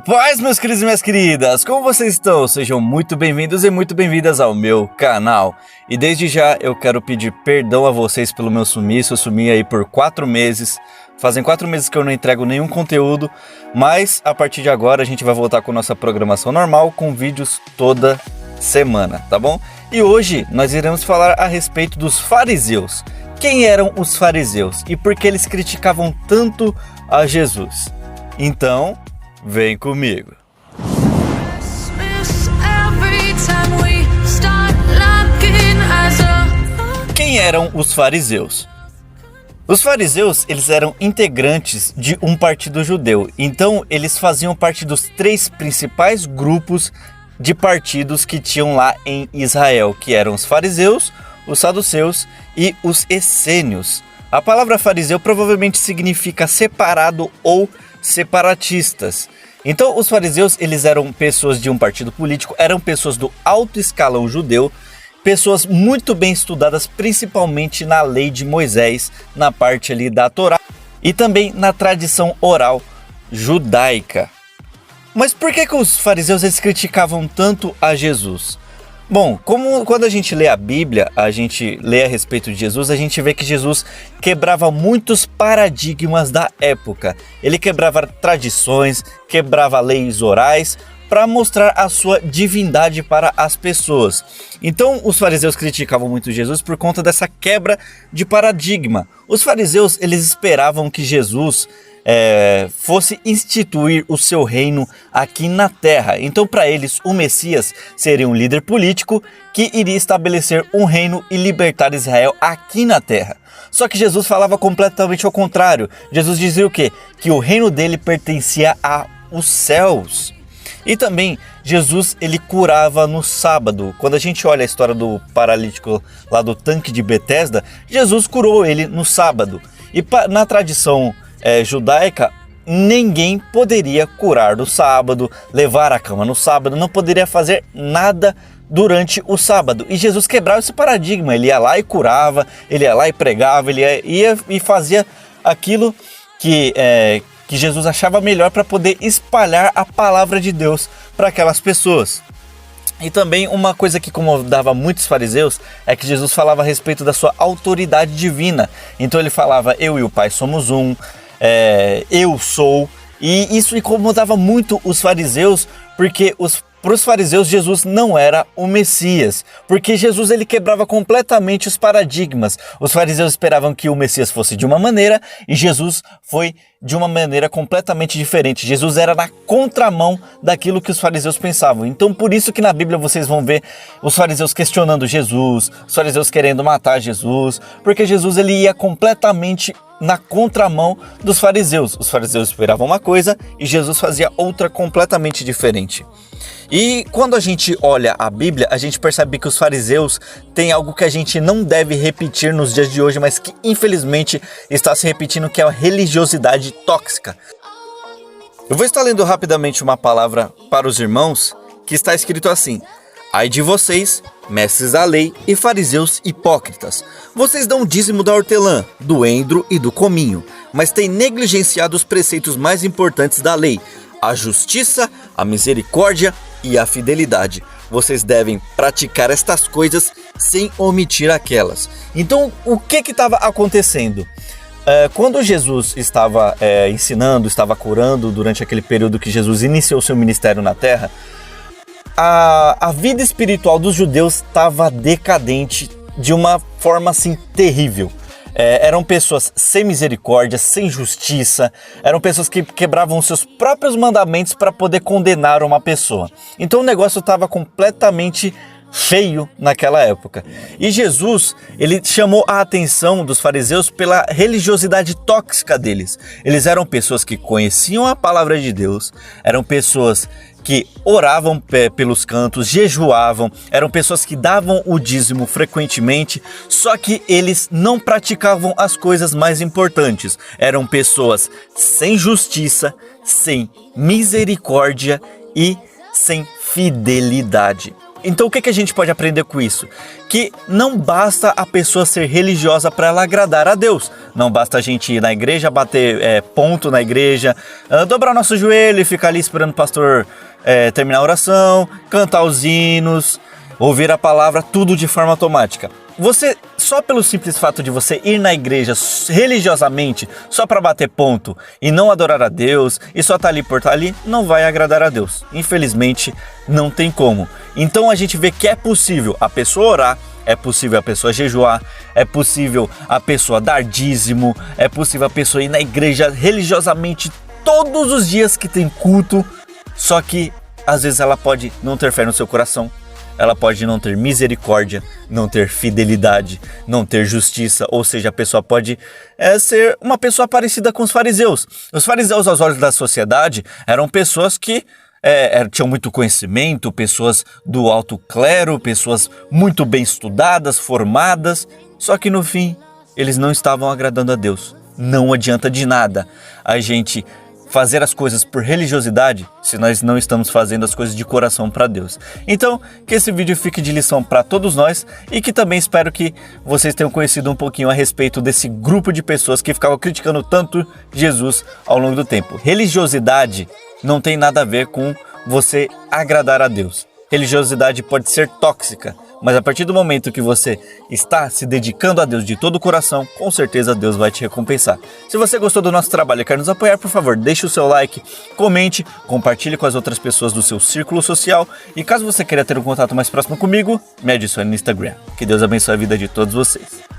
Paz, meus queridos e minhas queridas, como vocês estão? Sejam muito bem-vindos e muito bem-vindas ao meu canal. E desde já eu quero pedir perdão a vocês pelo meu sumiço. Eu sumi aí por 4 meses. Fazem 4 meses que eu não entrego nenhum conteúdo, mas a partir de agora a gente vai voltar com nossa programação normal, com vídeos toda semana, tá bom? E hoje nós iremos falar a respeito dos fariseus. Quem eram os fariseus e por que eles criticavam tanto a Jesus? Então, vem comigo. Quem eram os fariseus? Os fariseus, eles eram integrantes de um partido judeu. Então, eles faziam parte dos 3 principais grupos de partidos que tinham lá em Israel, que eram os fariseus, os saduceus e os essênios. A palavra fariseu provavelmente significa separado ou separatistas. Então os fariseus, eles eram pessoas de um partido político, eram pessoas do alto escalão judeu, pessoas muito bem estudadas principalmente na lei de Moisés, na parte ali da Torá e também na tradição oral judaica. Mas por que os fariseus eles criticavam tanto a Jesus? Bom, como quando a gente lê a Bíblia, a gente lê a respeito de Jesus, a gente vê que Jesus quebrava muitos paradigmas da época. Ele quebrava tradições, quebrava leis orais para mostrar a sua divindade para as pessoas. Então, os fariseus criticavam muito Jesus por conta dessa quebra de paradigma. Os fariseus, eles esperavam que Jesus fosse instituir o seu reino aqui na terra. Então, para eles, o Messias seria um líder político que iria estabelecer um reino e libertar Israel aqui na terra. Só que Jesus falava completamente ao contrário. Jesus dizia o quê? Que o reino dele pertencia aos céus. E também, Jesus, ele curava no sábado. Quando a gente olha a história do paralítico lá do tanque de Betesda, Jesus curou ele no sábado. E na tradição judaica, ninguém poderia curar no sábado, levar a cama no sábado, não poderia fazer nada durante o sábado. E Jesus quebrava esse paradigma, ele ia lá e curava, ele ia lá e pregava, ele ia e fazia aquilo que Jesus achava melhor para poder espalhar a palavra de Deus para aquelas pessoas. E também uma coisa que incomodava muitos fariseus é que Jesus falava a respeito da sua autoridade divina. Então ele falava, eu e o Pai somos um, eu sou. E isso incomodava muito os fariseus, porque para os fariseus Jesus não era o Messias, porque Jesus ele quebrava completamente os paradigmas. Os fariseus esperavam que o Messias fosse de uma maneira e Jesus foi de uma maneira completamente diferente. Jesus era na contramão daquilo que os fariseus pensavam. Então por isso que na Bíblia vocês vão ver os fariseus questionando Jesus, os fariseus querendo matar Jesus, porque Jesus ele ia completamente na contramão dos fariseus. Os fariseus esperavam uma coisa e Jesus fazia outra completamente diferente. E quando a gente olha a Bíblia, a gente percebe que os fariseus têm algo que a gente não deve repetir nos dias de hoje, mas que infelizmente está se repetindo, que é a religiosidade tóxica. Eu vou estar lendo rapidamente uma palavra para os irmãos, que está escrito assim: ai de vocês, mestres da lei e fariseus hipócritas, vocês dão o dízimo da hortelã, do endro e do cominho, mas têm negligenciado os preceitos mais importantes da lei, a justiça, a misericórdia e a fidelidade. Vocês devem praticar estas coisas sem omitir aquelas. Então, o que estava acontecendo? Quando Jesus estava ensinando, estava curando, durante aquele período que Jesus iniciou seu ministério na terra, a vida espiritual dos judeus estava decadente de uma forma assim terrível. Eram pessoas sem misericórdia, sem justiça, eram pessoas que quebravam seus próprios mandamentos para poder condenar uma pessoa. Então o negócio estava completamente feio naquela época. E Jesus, ele chamou a atenção dos fariseus pela religiosidade tóxica deles. Eles eram pessoas que conheciam a palavra de Deus, eram pessoas que oravam pelos cantos, jejuavam, eram pessoas que davam o dízimo frequentemente, só que eles não praticavam as coisas mais importantes. Eram pessoas sem justiça, sem misericórdia e sem fidelidade. Então o que a gente pode aprender com isso? Que não basta a pessoa ser religiosa para ela agradar a Deus. Não basta a gente ir na igreja, bater ponto na igreja, dobrar nosso joelho e ficar ali esperando o pastor terminar a oração, cantar os hinos, ouvir a palavra, tudo de forma automática. Você, só pelo simples fato de você ir na igreja religiosamente, só para bater ponto e não adorar a Deus, e só ali por estar ali, não vai agradar a Deus. Infelizmente, não tem como. Então a gente vê que é possível a pessoa orar, é possível a pessoa jejuar, é possível a pessoa dar dízimo, é possível a pessoa ir na igreja religiosamente todos os dias que tem culto, só que às vezes ela pode não ter fé no seu coração. Ela pode não ter misericórdia, não ter fidelidade, não ter justiça, ou seja, a pessoa pode ser uma pessoa parecida com os fariseus. Os fariseus, aos olhos da sociedade, eram pessoas que tinham muito conhecimento, pessoas do alto clero, pessoas muito bem estudadas, formadas, só que no fim, eles não estavam agradando a Deus. Não adianta de nada a gente fazer as coisas por religiosidade se nós não estamos fazendo as coisas de coração para Deus. Então, que esse vídeo fique de lição para todos nós e que também espero que vocês tenham conhecido um pouquinho a respeito desse grupo de pessoas que ficavam criticando tanto Jesus ao longo do tempo. Religiosidade não tem nada a ver com você agradar a Deus. Religiosidade pode ser tóxica, mas a partir do momento que você está se dedicando a Deus de todo o coração, com certeza Deus vai te recompensar. Se você gostou do nosso trabalho e quer nos apoiar, por favor, deixe o seu like, comente, compartilhe com as outras pessoas do seu círculo social e caso você queira ter um contato mais próximo comigo, me adicione no Instagram. Que Deus abençoe a vida de todos vocês.